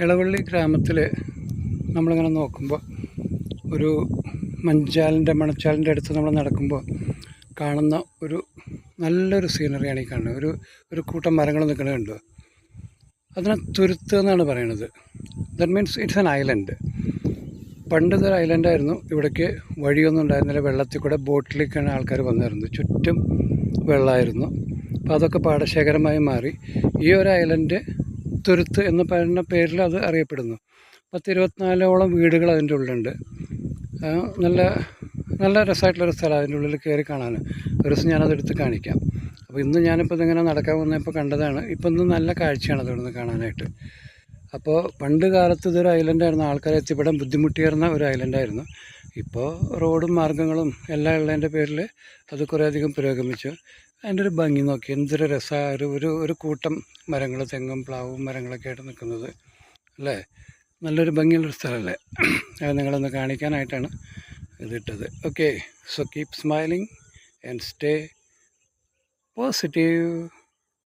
ഇളവള്ളി ഗ്രാമത്തിൽ നമ്മളിങ്ങനെ നോക്കുമ്പോൾ ഒരു മണച്ചാലിൻ്റെ അടുത്ത് നമ്മൾ നടക്കുമ്പോൾ കാണുന്ന ഒരു നല്ലൊരു സീനറിയാണ് ഈ കാണുന്നത്. ഒരു കൂട്ടം മരങ്ങൾ നിൽക്കുന്നത് കണ്ടോ? അതിനെ തുരുത്ത് എന്നാണ് പറയണത്. That means it's an island. പണ്ട് ഇതൊരു ഐലൻഡായിരുന്നു. ഇവിടേക്ക് വഴിയൊന്നും ഉണ്ടായിരുന്നില്ല. വെള്ളത്തിൽ കൂടെ ബോട്ടിലേക്കാണ് ആൾക്കാർ വന്നിരുന്നത്. ചുറ്റും വെള്ളമായിരുന്നു. അപ്പോൾ അതൊക്കെ പാടശേഖരമായി മാറി. ഈ ഒരു ഐലൻഡ് തുരുത്ത് എന്ന് പറയുന്ന പേരിൽ അത് അറിയപ്പെടുന്നു. 24 വീടുകൾ അതിൻ്റെ ഉള്ളിലുണ്ട്. നല്ല നല്ല രസമായിട്ടുള്ളൊരു സ്ഥലം. അതിൻ്റെ ഉള്ളിൽ കയറി കാണാൻ ഒരു ദിവസം ഞാനതെടുത്ത് കാണിക്കാം. അപ്പോൾ ഇന്ന് ഞാനിപ്പോൾ ഇതിങ്ങനെ നടക്കാൻ വന്നപ്പോൾ കണ്ടതാണ്. ഇപ്പം ഇന്ന് നല്ല കാഴ്ചയാണ് അതിവിടുന്ന് കാണാനായിട്ട്. അപ്പോൾ പണ്ട് കാലത്ത് ഇതൊരു ഐലൻഡായിരുന്നു. ആൾക്കാരെ എത്തിപ്പെടാൻ ബുദ്ധിമുട്ടിയിരുന്ന ഒരു ഐലൻഡായിരുന്നു. ഇപ്പോൾ റോഡും മാർഗ്ഗങ്ങളും എല്ലാം ഉള്ളതിൻ്റെ പേരിൽ അത് കുറേയധികം പുരോഗമിച്ചു. അതിൻ്റെ ഒരു ഭംഗി നോക്കി, എന്തൊരു രസമാണ്. ഒരു കൂട്ടം മരങ്ങൾ, തെങ്ങും പ്ലാവും മരങ്ങളൊക്കെ ആയിട്ട് നിൽക്കുന്നത് അല്ലേ? നല്ലൊരു ഭംഗിയുള്ളൊരു സ്ഥലമല്ലേ? അത് നിങ്ങളൊന്ന് കാണിക്കാനായിട്ടാണ് ഇതിട്ടത്. Okay, so keep smiling and stay positive.